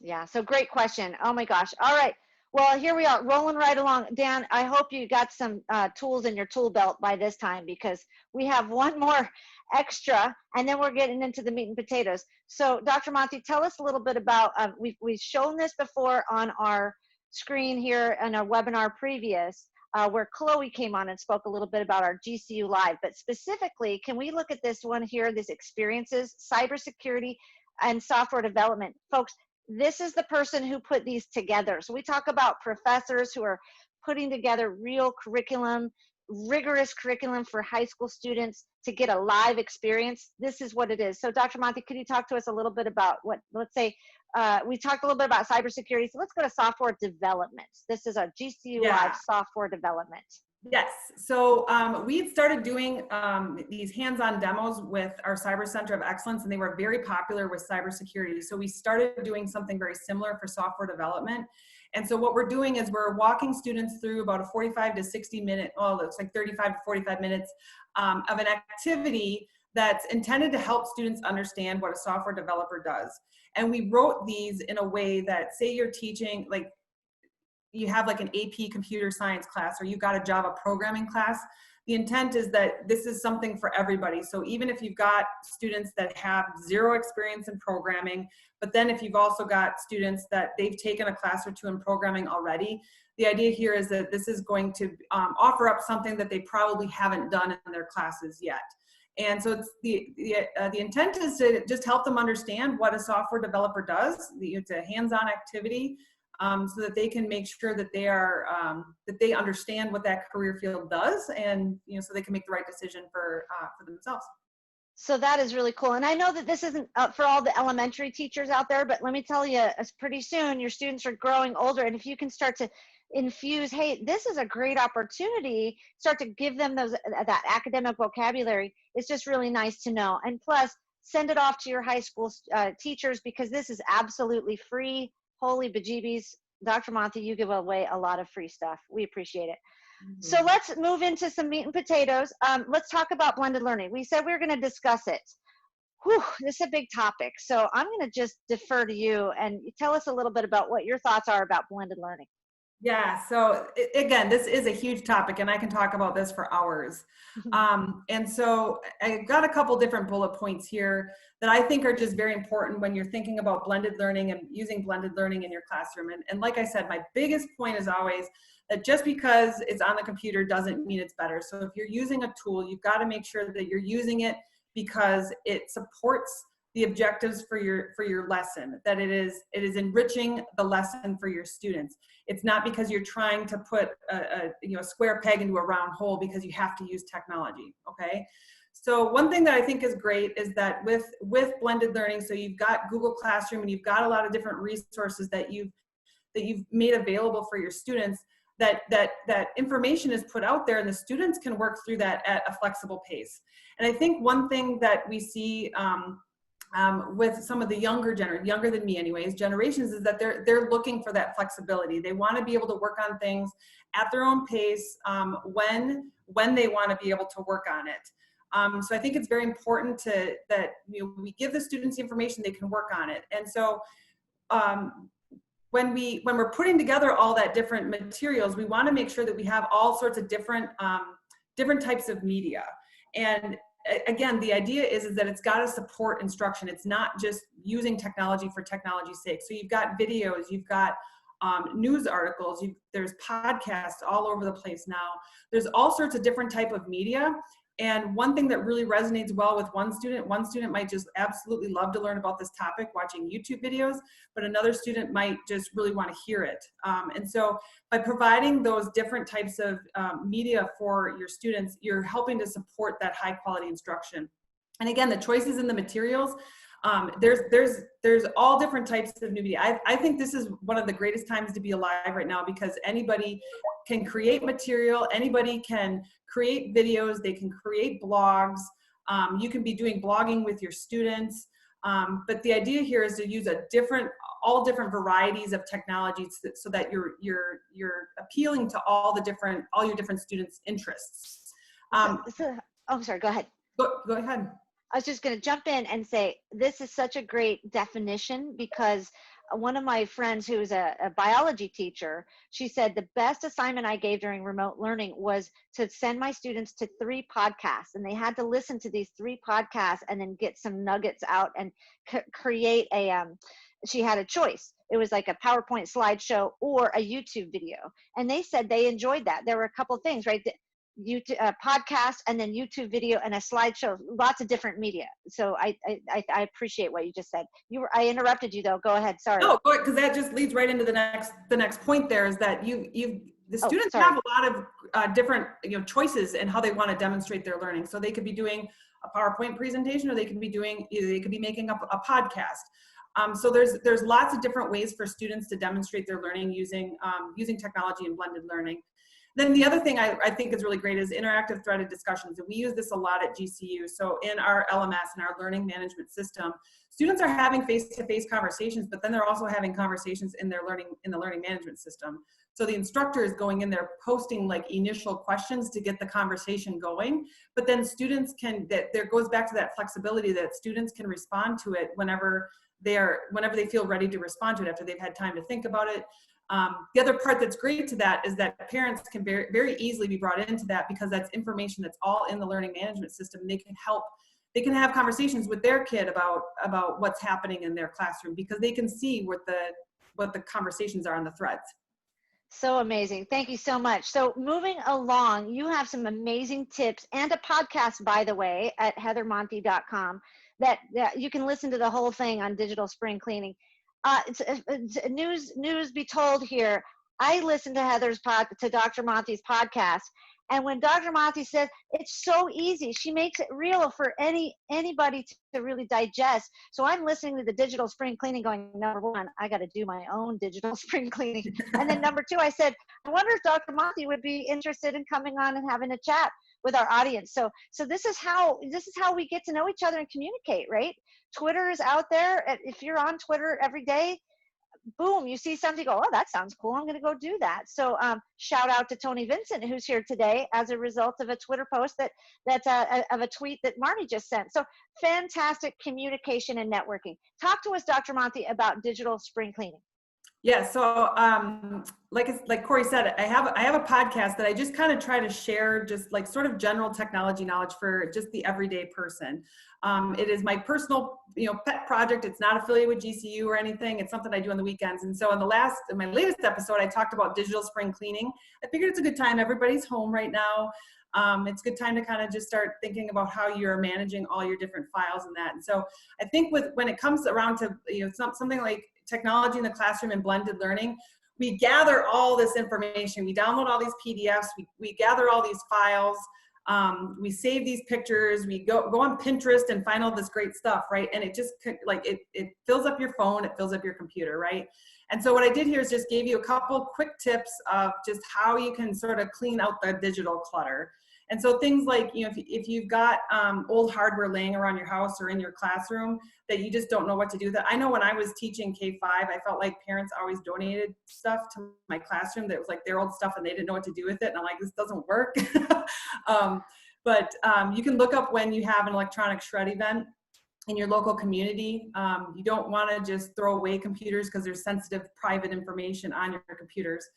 [SPEAKER 1] Yeah, so great question. Oh my gosh. All right. Well, here we are rolling right along. Dan, I hope you got some tools in your tool belt by this time, because we have one more extra and then we're getting into the meat and potatoes. So Dr. Monthie, tell us a little bit about, we've shown this before on our screen here in our webinar previous, where Chloe came on and spoke a little bit about our GCU Live, but specifically, can we look at this one here, this experiences, cybersecurity and software development? Folks, this is the person who put these together. So we talk about professors who are putting together real curriculum, rigorous curriculum for high school students to get a live experience. This is what it is. So Dr. Monthie, could you talk to us a little bit about what, let's say, we talked a little bit about cybersecurity. So let's go to software development. This is a GCU Live software development.
[SPEAKER 2] Yes, so we've started doing these hands-on demos with our Cyber Center of Excellence, and they were very popular with cybersecurity. So we started doing something very similar for software development. And so what we're doing is we're walking students through about a 45 to 60 minute, well, it's like 35 to 45 minutes of an activity that's intended to help students understand what a software developer does. And we wrote these in a way that, say you're teaching, like, you have like an AP computer science class, or you got a Java programming class. The intent is that this is something for everybody. So even if you've got students that have zero experience in programming, but then if you've also got students that they've taken a class or two in programming already, the idea here is that this is going to offer up something that they probably haven't done in their classes yet. And so it's the intent is to just help them understand what a software developer does. It's a hands-on activity. So that they can make sure that they are that they understand what that career field does, and so they can make the right decision for themselves.
[SPEAKER 1] So that is really cool. And I know that this isn't for all the elementary teachers out there, but let me tell you, pretty soon your students are growing older, and if you can start to infuse, hey, this is a great opportunity, start to give them that academic vocabulary, it's just really nice to know. And plus, send it off to your high school teachers, because this is absolutely free. Holy bejeebies, Dr. Monthie, you give away a lot of free stuff. We appreciate it. Mm-hmm. So let's move into some meat and potatoes. Let's talk about blended learning. We said we were going to discuss it. Whew, this is a big topic. So I'm going to just defer to you and tell us a little bit about what your thoughts are about blended learning.
[SPEAKER 2] Yeah, so again, this is a huge topic, and I can talk about this for hours. And so I've got a couple different bullet points here that I think are just very important when you're thinking about blended learning and using blended learning in your classroom. And like I said, my biggest point is always that just because it's on the computer doesn't mean it's better. So if you're using a tool, you've got to make sure that you're using it because it supports the objectives for your lesson, that it is enriching the lesson for your students. It's not because you're trying to put a square peg into a round hole because you have to use technology. Okay, so one thing that I think is great is that with blended learning, so you've got Google Classroom and you've got a lot of different resources that you've made available for your students. That information is put out there, and the students can work through that at a flexible pace. And I think one thing that we see with some of the younger than me anyways, generations, is that they're looking for that flexibility. They want to be able to work on things at their own pace when they want to be able to work on it. So I think it's very important that we give the students the information, they can work on it. And so when we're putting together all that different materials, we want to make sure that we have all sorts of different types of media. And again, the idea is that it's got to support instruction. It's not just using technology for technology's sake. So you've got videos, you've got news articles, there's podcasts all over the place now. There's all sorts of different type of media. And one thing that really resonates well with one student might just absolutely love to learn about this topic watching YouTube videos, but another student might just really want to hear it. And so by providing those different types of media for your students, you're helping to support that high quality instruction. And again, the choices in the materials, There's all different types of new media. I think this is one of the greatest times to be alive right now, because anybody can create material, anybody can create videos, they can create blogs. You can be doing blogging with your students. But the idea here is to use all different varieties of technologies so that you're appealing to all your different students' interests.
[SPEAKER 1] Oh, sorry, go ahead.
[SPEAKER 2] Go ahead.
[SPEAKER 1] I was just going to jump in and say, this is such a great definition, because one of my friends who is a biology teacher, she said the best assignment I gave during remote learning was to send my students to 3 podcasts, and they had to listen to these 3 podcasts and then get some nuggets out and create she had a choice. It was like a PowerPoint slideshow or a YouTube video. And they said they enjoyed that. There were a couple of things, right? YouTube podcast, and then YouTube video and a slideshow, lots of different media. So I appreciate what you just said. I interrupted you though. Go ahead. Sorry.
[SPEAKER 2] No, because that just leads right into the next point. There is that the students have a lot of different choices in how they want to demonstrate their learning. So they could be doing a PowerPoint presentation, or they could be making up a podcast. So there's lots of different ways for students to demonstrate their learning using technology and blended learning. Then the other thing I think is really great is interactive threaded discussions. And we use this a lot at GCU. So in our LMS and our learning management system, students are having face-to-face conversations, but then they're also having conversations in the learning management system. So the instructor is going in there posting like initial questions to get the conversation going, but then students there goes back to that flexibility that students can respond to it whenever they feel ready to respond to it, after they've had time to think about it. The other part that's great to that is that parents can very easily be brought into that, because that's information that's all in the learning management system. They can have conversations with their kid about what's happening in their classroom, because they can see what the conversations are on the threads.
[SPEAKER 1] So amazing. Thank you so much. So moving along, you have some amazing tips and a podcast, by the way, at heathermonthie.com that you can listen to the whole thing on digital spring cleaning. News be told here. I listened to Dr. Monthie's podcast, and when Dr. Monthie says it's so easy, she makes it real for anybody to really digest. So I'm listening to the digital spring cleaning going, number 1, I got to do my own digital spring cleaning. And then number 2, I said, I wonder if Dr. Monthie would be interested in coming on and having a chat with our audience. So this is how we get to know each other and communicate, right? Twitter is out there. If you're on Twitter every day, boom, you see something, go, oh, that sounds cool, I'm going to go do that. So shout out to Tony Vincent, who's here today as a result of a Twitter post that's of a tweet that Marnie just sent. So fantastic communication and networking. Talk to us, Dr. Monthie, about digital spring cleaning.
[SPEAKER 2] Yeah, so like Corey said, I have a podcast that I just kind of try to share just like sort of general technology knowledge for just the everyday person. It is my personal pet project. It's not affiliated with GCU or anything. It's something I do on the weekends. And so in my latest episode, I talked about digital spring cleaning. I figured it's a good time. Everybody's home right now. It's a good time to kind of just start thinking about how you're managing all your different files and that. And so I think when it comes around to something like technology in the classroom and blended learning, we gather all this information. We download all these PDFs. We gather all these files. We save these pictures. We go on Pinterest and find all this great stuff, right? And it just it fills up your phone. It fills up your computer, right? And so what I did here is just gave you a couple quick tips of just how you can sort of clean out the digital clutter. And so things like, if you've got old hardware laying around your house or in your classroom that you just don't know what to do with it. I know when I was teaching K-5, I felt like parents always donated stuff to my classroom that was like their old stuff and they didn't know what to do with it. And I'm like, this doesn't work. But you can look up when you have an electronic shred event in your local community. You don't want to just throw away computers because there's sensitive private information on your computers.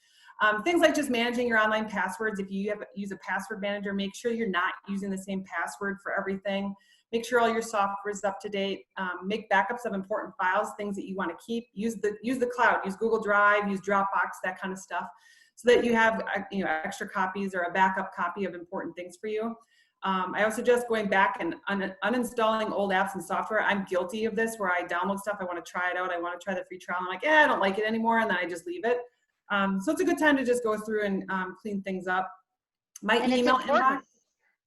[SPEAKER 2] Things like just managing your online passwords. If you use a password manager, make sure you're not using the same password for everything. Make sure all your software is up to date. Make backups of important files, things that you want to keep. Use the cloud. Use Google Drive. Use Dropbox. That kind of stuff, so that you have extra copies or a backup copy of important things for you. I also suggest going back and uninstalling old apps and software. I'm guilty of this, where I download stuff. I want to try it out. I want to try the free trial. I'm like, I don't like it anymore, and then I just leave it. So it's a good time to just go through and clean things up. My email inbox.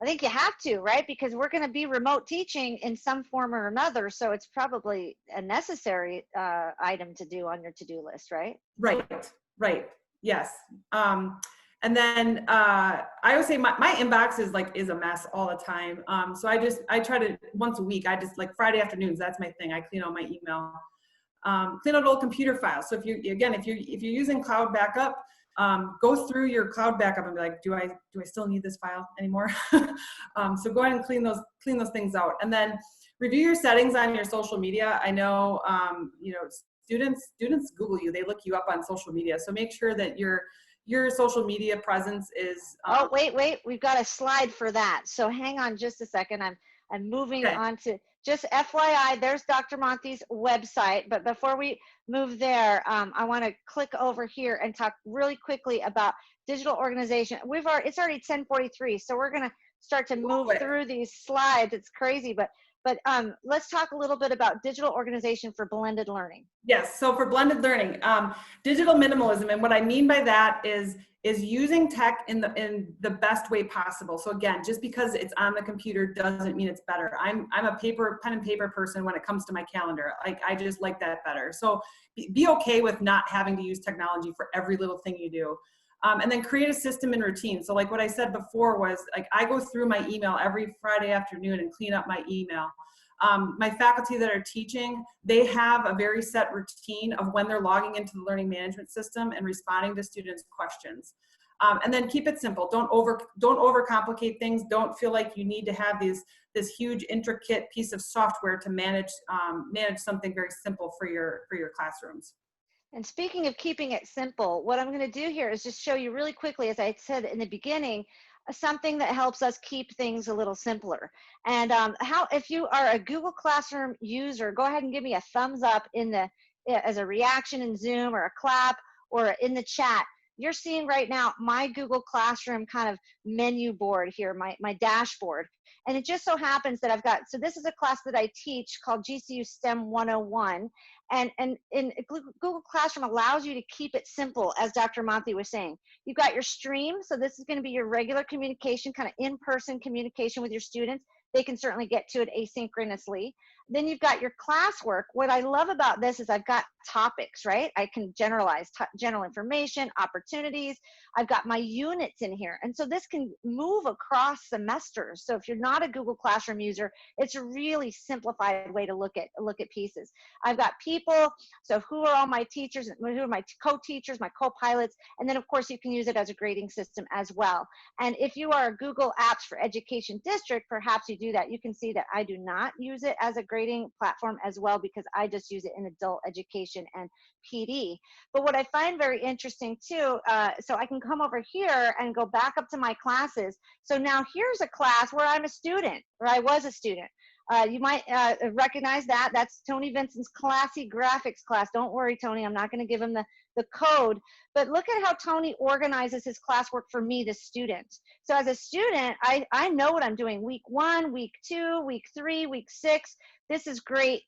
[SPEAKER 1] I think you have to, right? Because we're going to be remote teaching in some form or another. So it's probably a necessary item to do on your to-do list, right?
[SPEAKER 2] Right. Yes. And then I would say my inbox is a mess all the time. So I try to once a week, I just like Friday afternoons, that's my thing. I clean out my email, clean out old computer files. So if you're using cloud backup, go through your cloud backup and be like, do I still need this file anymore? So go ahead and clean those things out, and then review your settings on your social media. I know, students Google you, they look you up on social media. So make sure that your social media presence is.
[SPEAKER 1] Oh, wait, we've got a slide for that. So hang on just a second. I'm moving on to, just FYI, there's Dr. Monthie's website. But before we move there, I want to click over here and talk really quickly about digital organization. It's already 10:43, so we're going to start to move through these slides. It's crazy, but let's talk a little bit about digital organization for blended learning.
[SPEAKER 2] Yes, so for blended learning, digital minimalism, and what I mean by that is using tech in the best way possible. So again, just because it's on the computer doesn't mean it's better. I'm a pen and paper person when it comes to my calendar. I just like that better. So be okay with not having to use technology for every little thing you do. And then create a system and routine. So like what I said before was, like, I go through my email every Friday afternoon and clean up my email. My faculty that are teaching, they have a very set routine of when they're logging into the learning management system and responding to students' questions. And then keep it simple. Don't overcomplicate things. Don't feel like you need to have this huge intricate piece of software to manage something very simple for your classrooms.
[SPEAKER 1] And speaking of keeping it simple, what I'm going to do here is just show you really quickly, as I said in the beginning, something that helps us keep things a little simpler. And if you are a Google Classroom user, go ahead and give me a thumbs up as a reaction in Zoom, or a clap, or in the chat. You're seeing right now my Google Classroom kind of menu board here, my dashboard. And it just so happens that so this is a class that I teach called GCU STEM 101. And in Google Classroom allows you to keep it simple, as Dr. Monthie was saying. You've got your stream, so this is going to be your regular communication, kind of in-person communication with your students. They can certainly get to it asynchronously. Then you've got your classwork. What I love about this is I've got topics, right? I can generalize general information, opportunities. I've got my units in here. And so this can move across semesters. So if you're not a Google Classroom user, it's a really simplified way to look at pieces. I've got people. So who are all my teachers? Who are my co-teachers, my co-pilots? And then of course you can use it as a grading system as well. And if you are a Google Apps for Education district, perhaps you do that. You can see that I do not use it as a grading platform as well, because I just use it in adult education and PD. But what I find very interesting too, so I can come over here and go back up to my classes. So now here's a class where I'm a student, or I was a student. You might recognize that. That's Tony Vincent's classy graphics class. Don't worry, Tony, I'm not going to give him the code. But look at how Tony organizes his classwork for me, the student. So as a student, I know what I'm doing. Week 1, week 2, week 3, week 6. This is great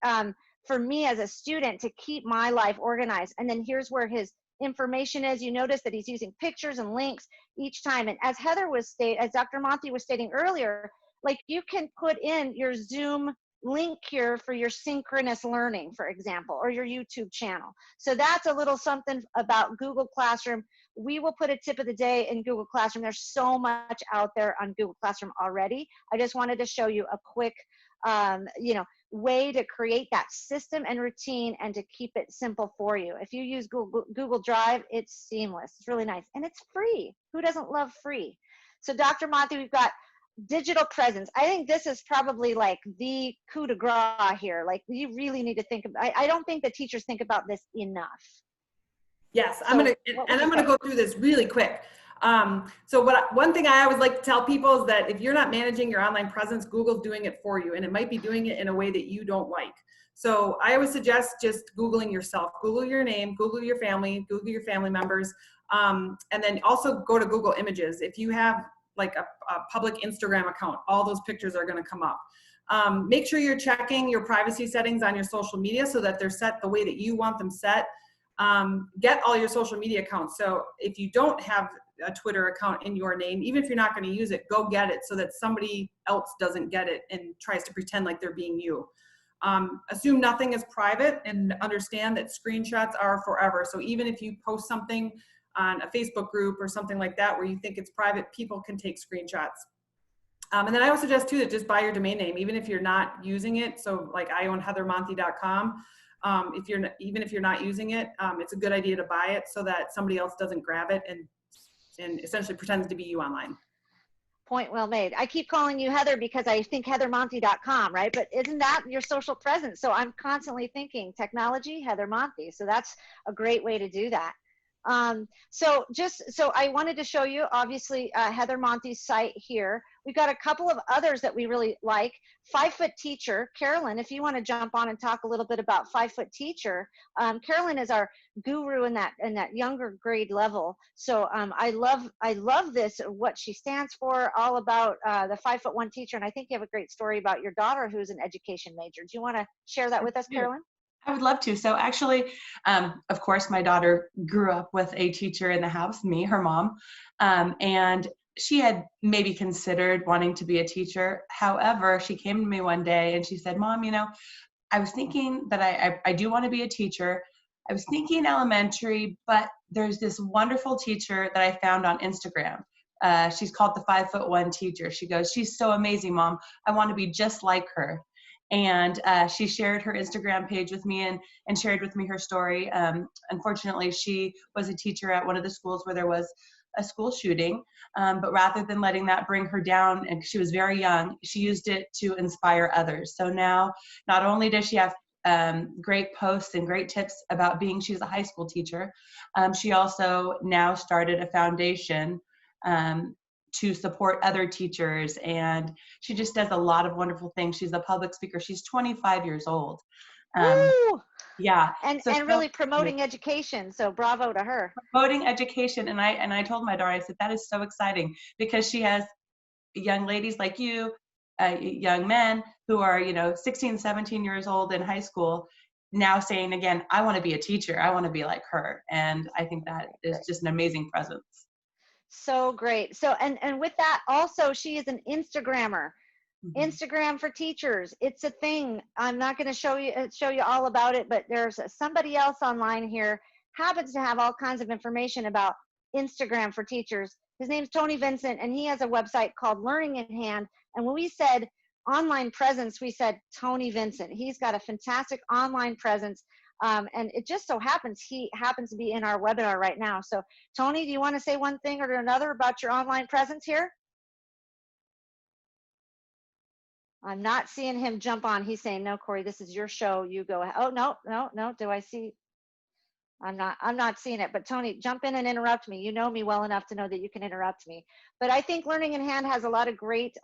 [SPEAKER 1] for me as a student to keep my life organized. And then here's where his information is. You notice that he's using pictures and links each time. And as as Dr. Monthie was stating earlier, like, you can put in your Zoom link here for your synchronous learning, for example, or your YouTube channel. So that's a little something about Google Classroom. We will put a tip of the day in Google Classroom. There's so much out there on Google Classroom already. I just wanted to show you a quick, way to create that system and routine and to keep it simple for you. If you use Google Drive, it's seamless. It's really nice. And it's free. Who doesn't love free? So Dr. Monthie, we've got digital presence. I think this is probably like the coup de grace here. Like, you really need to think about, I don't think the teachers think about this enough.
[SPEAKER 2] Yes, so I'm gonna go through this really quick. So one thing I always like to tell people is that if you're not managing your online presence, Google's doing it for you, and it might be doing it in a way that you don't like. So I always suggest just Googling yourself. Google your name, Google your family, Google your family members, and then also go to Google Images. If you have like a public Instagram account, all those pictures are going to come up. Make sure you're checking your privacy settings on your social media so that they're set the way that you want them set. Get all your social media accounts. So if you don't have a Twitter account in your name. Even if you're not going to use it, go get it so that somebody else doesn't get it and tries to pretend like they're being you. Assume nothing is private and understand that screenshots are forever. So even if you post something on a Facebook group or something like that where you think it's private, people can take screenshots. And then I would suggest too that just buy your domain name, even if you're not using it. So like I own heathermonthie.com. Even if you're not using it, it's a good idea to buy it so that somebody else doesn't grab it and essentially pretends to be you online.
[SPEAKER 1] Point well made. I keep calling you Heather because I think heathermonthie.com, right? But isn't that your social presence? So I'm constantly thinking technology, Heather Monthie. So that's a great way to do that. So I wanted to show you, obviously, Heather Monthie's site here. We've got a couple of others that we really like. 5 Foot Teacher, Carolyn, if you want to jump on and talk a little bit about 5 Foot Teacher. Carolyn is our guru in that younger grade level. So I love this, what she stands for, all about the 5'1" teacher. And I think you have a great story about your daughter who's an education major. Do you want to share that with us, Carolyn?
[SPEAKER 4] I would love to. So actually, of course, my daughter grew up with a teacher in the house, me, her mom, and she had maybe considered wanting to be a teacher. However, she came to me one day and she said, Mom, you know, I was thinking that I do want to be a teacher. I was thinking elementary, but there's this wonderful teacher that I found on Instagram. She's called the 5'1" teacher. She goes, she's so amazing, Mom. I want to be just like her. And she shared her Instagram page with me and shared with me her story. Unfortunately, she was a teacher at one of the schools where there was a school shooting, but rather than letting that bring her down, and she was very young, she used it to inspire others. So now, not only does she have great posts and great tips about she's a high school teacher, she also now started a foundation to support other teachers, and she just does a lot of wonderful things. She's a public speaker. She's 25 years old. Yeah.
[SPEAKER 1] And really promoting education. So bravo to her.
[SPEAKER 4] Promoting education. And I told my daughter, I said, that is so exciting because she has young ladies like you, young men who are, 16, 17 years old in high school now saying again, I want to be a teacher. I want to be like her. And I think that is just an amazing presence. So
[SPEAKER 1] great. So, and with that also, she is an Instagrammer. Mm-hmm. Instagram for teachers. It's a thing. I'm not going to show you all about it, but there's somebody else online here happens to have all kinds of information about Instagram for teachers. His name's Tony Vincent, and he has a website called Learning in Hand. And when we said online presence, we said Tony Vincent. He's got a fantastic online presence. And it just so happens he happens to be in our webinar right now. So Tony, do you want to say one thing or another about your online presence here? I'm not seeing him jump on. He's saying, no, Corey, this is your show. You go ahead. Oh, no. Do I see? I'm not seeing it. But Tony, jump in and interrupt me. You know me well enough to know that you can interrupt me. But I think Learning in Hand has a lot of great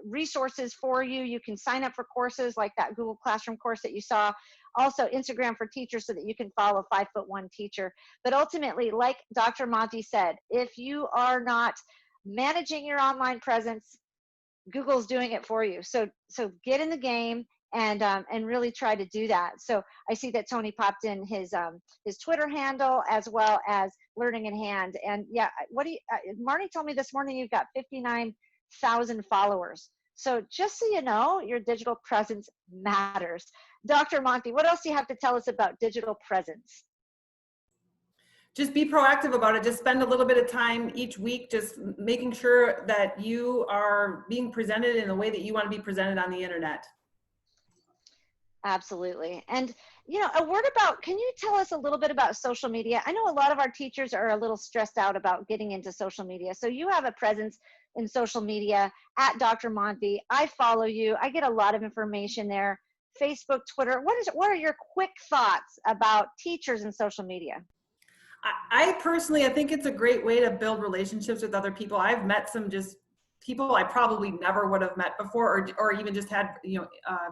[SPEAKER 1] resources for you. You can sign up for courses like that Google Classroom course that you saw. Also Instagram for teachers so that you can follow 5'1" teacher. But ultimately, like Dr. Monthie said, if you are not managing your online presence, Google's doing it for you. So get in the game and really try to do that. So I see that Tony popped in his Twitter handle as well as Learning in Hand. And yeah, Marnie told me this morning you've got 59,000 followers. So just so you know, your digital presence matters. Dr. Monthie, what else do you have to tell us about digital presence?
[SPEAKER 2] Just be proactive about it. Just spend a little bit of time each week just making sure that you are being presented in the way that you want to be presented on the internet.
[SPEAKER 1] Absolutely. And, a word about, can you tell us a little bit about social media? I know a lot of our teachers are a little stressed out about getting into social media. So you have a presence in social media at Dr. Monthie. I follow you. I get a lot of information there. Facebook, Twitter. What are your quick thoughts about teachers and social media?
[SPEAKER 2] I personally, I think it's a great way to build relationships with other people. I've met some just people I probably never would have met before, or even just had,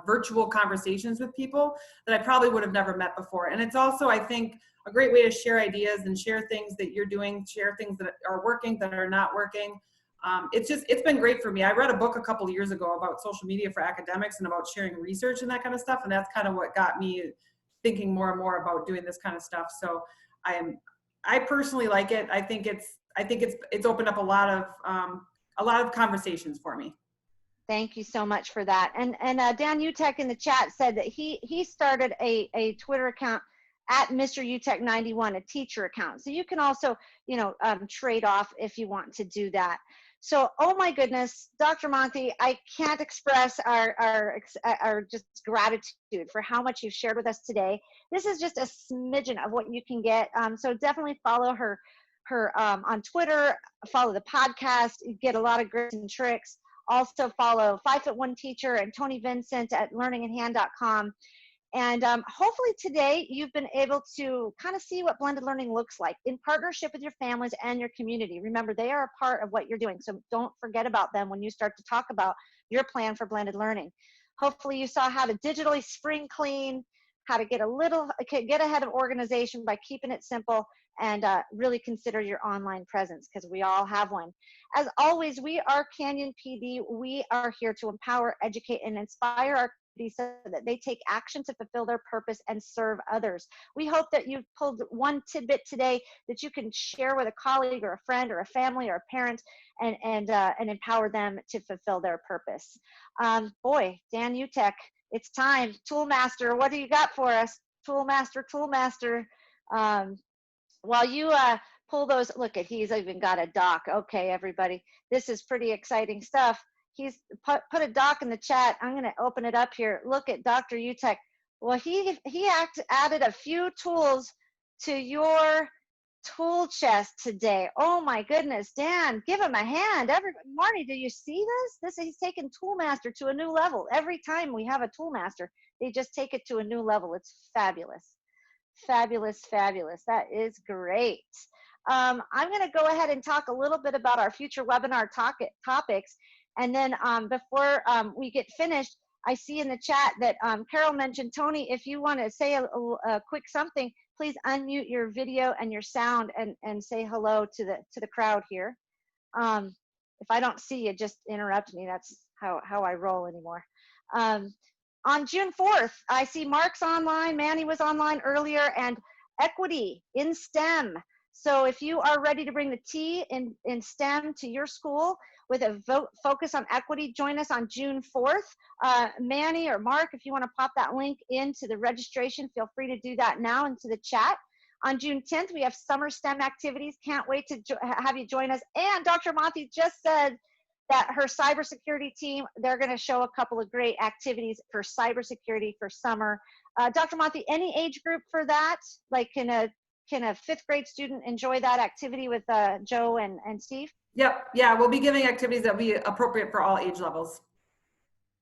[SPEAKER 2] virtual conversations with people that I probably would have never met before. And it's also, I think, a great way to share ideas and share things that you're doing, share things that are working, that are not working. It's been great for me. I read a book a couple of years ago about social media for academics and about sharing research and that kind of stuff. And that's kind of what got me thinking more and more about doing this kind of stuff. So I personally like it. I think it's I think it's opened up a lot of conversations for me.
[SPEAKER 1] Thank you so much for that. And Dan Utek in the chat said that he started a Twitter account at Mr. Utek 91, a teacher account. So you can also, you know, trade off if you want to do that. So, oh my goodness, Dr. Monthie, I can't express our just gratitude for how much you've shared with us today. This is just a smidgen of what you can get. So definitely follow her on Twitter, follow the podcast, you get a lot of grips and tricks. Also follow 5'1" Teacher and Tony Vincent at learninginhand.com. And hopefully today you've been able to kind of see what blended learning looks like in partnership with your families and your community. Remember, they are a part of what you're doing, so don't forget about them when you start to talk about your plan for blended learning. Hopefully you saw how to digitally spring clean, how to get ahead of organization by keeping it simple, and really consider your online presence, because we all have one. As always, we are Canyon PD. We are here to empower, educate, and inspire our community so that they take action to fulfill their purpose and serve others. We hope that you've pulled one tidbit today that you can share with a colleague or a friend or a family or a parent, and empower them to fulfill their purpose. Boy, Dan Utek, it's time. Toolmaster, what do you got for us? Toolmaster. While you pull those, look at, he's even got a doc. Okay, everybody, this is pretty exciting stuff. He's put a doc in the chat. I'm going to open it up here. Look at Dr. Utek. Well, he added a few tools to your tool chest today. Oh my goodness, Dan, give him a hand. Marty, do you see this? He's taken Toolmaster to a new level. Every time we have a Toolmaster, they just take it to a new level. It's fabulous. Fabulous. That is great. I'm going to go ahead and talk a little bit about our future webinar topics. And then before we get finished, I see in the chat that Carol mentioned, Tony, if you want to say a quick something, please unmute your video and your sound and say hello to the crowd here. If I don't see you, just interrupt me. That's how I roll anymore. On June 4th, I see Mark's online, Manny was online earlier, and equity in STEM. So if you are ready to bring the T in STEM to your school with a focus on equity, join us on June 4th. Manny or Mark, if you want to pop that link into the registration, feel free to do that now into the chat. On June 10th, we have summer STEM activities. Can't wait to have you join us. And Dr. Monthie just said that her cybersecurity team, they're going to show a couple of great activities for cybersecurity for summer. Dr. Monthie, any age group for that? Like, can a fifth grade student enjoy that activity with Joe and Steve?
[SPEAKER 2] Yep. Yeah, we'll be giving activities that will be appropriate for all age levels.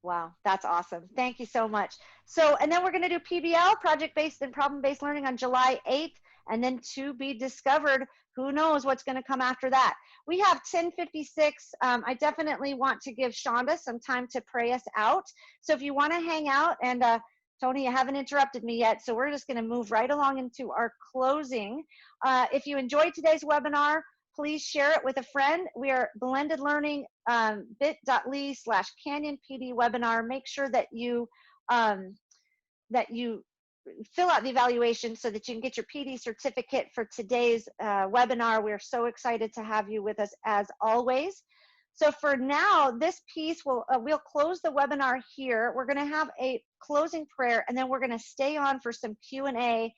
[SPEAKER 1] Wow, that's awesome. Thank you so much. So, and then we're going to do PBL, project-based and problem-based learning, on July 8th, and then to be discovered. Who knows what's going to come after that? We have 10:56. I definitely want to give Shonda some time to pray us out. So if you want to hang out, and Tony, you haven't interrupted me yet, so we're just going to move right along into our closing. If you enjoyed today's webinar, please share it with a friend. We are blended learning, bit.ly/CanyonPD webinar. Make sure that you fill out the evaluation so that you can get your PD certificate for today's webinar. We're so excited to have you with us as always. So for now, this piece we'll close the webinar here. We're going to have a closing prayer, and then we're going to stay on for some Q&A.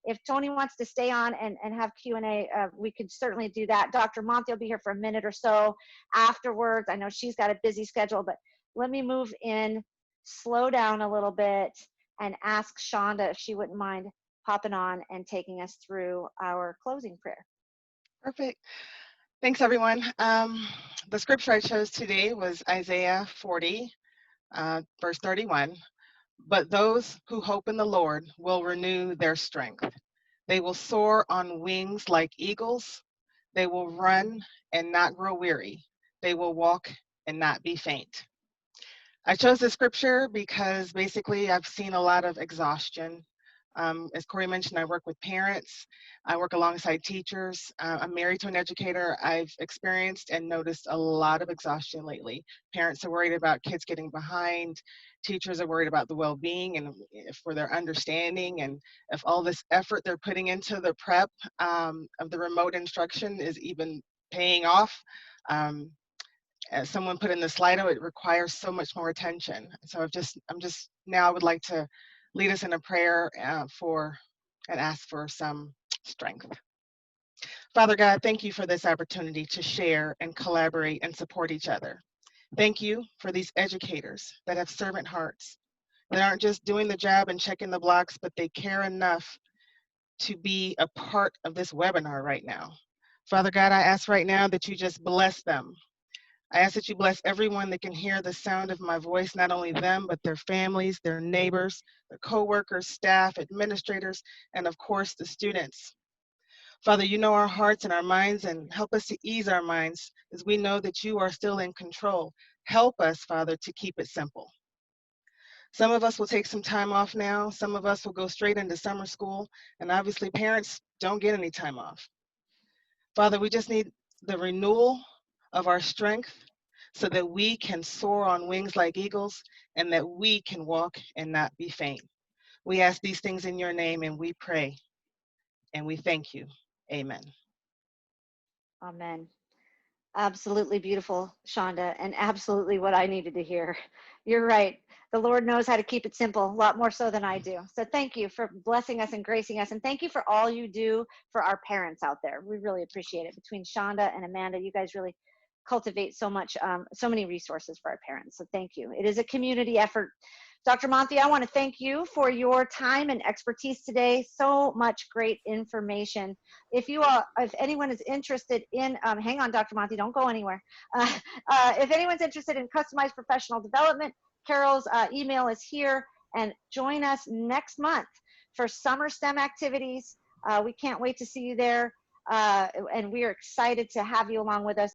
[SPEAKER 1] If Tony wants to stay on and have Q&A, we could certainly do that. Dr. Monthie will be here for a minute or so afterwards. I know she's got a busy schedule, but let me move in, slow down a little bit, and ask Shonda if she wouldn't mind popping on and taking us through our closing prayer.
[SPEAKER 5] Perfect. Thanks, everyone. The scripture I chose today was Isaiah 40, verse 31. But those who hope in the Lord will renew their strength. They will soar on wings like eagles. They will run and not grow weary. They will walk and not be faint. I chose this scripture because basically I've seen a lot of exhaustion. As Corey mentioned, I work with parents. I work alongside teachers. I'm married to an educator. I've experienced and noticed a lot of exhaustion lately. Parents are worried about kids getting behind. Teachers are worried about the well-being and for their understanding, and if all this effort they're putting into the prep of the remote instruction is even paying off. As someone put in the Sli.do, it requires so much more attention. So I'm just now I would like to lead us in a prayer and ask for some strength. Father God, thank you for this opportunity to share and collaborate and support each other. Thank you for these educators that have servant hearts, that aren't just doing the job and checking the blocks, but they care enough to be a part of this webinar right now. Father God, I ask right now that you just bless them. I ask that you bless everyone that can hear the sound of my voice, not only them, but their families, their neighbors, their coworkers, staff, administrators, and of course, the students. Father, you know our hearts and our minds, and help us to ease our minds as we know that you are still in control. Help us, Father, to keep it simple. Some of us will take some time off now. Some of us will go straight into summer school, and obviously parents don't get any time off. Father, we just need the renewal of our strength so that we can soar on wings like eagles and that we can walk and not be faint. We ask these things in your name, and we pray and we thank you. Amen.
[SPEAKER 1] Amen. Absolutely beautiful, Shonda, and absolutely what I needed to hear. You're right. The Lord knows how to keep it simple, a lot more so than I do. So thank you for blessing us and gracing us. And thank you for all you do for our parents out there. We really appreciate it. Between Shonda and Amanda, you guys really cultivate so much, so many resources for our parents. So thank you. It is a community effort. Dr. Monthie, I want to thank you for your time and expertise today. So much great information. If anyone is interested in, hang on, Dr. Monthie, don't go anywhere. If anyone's interested in customized professional development, Carol's email is here, and join us next month for summer STEM activities. We can't wait to see you there, and we are excited to have you along with us.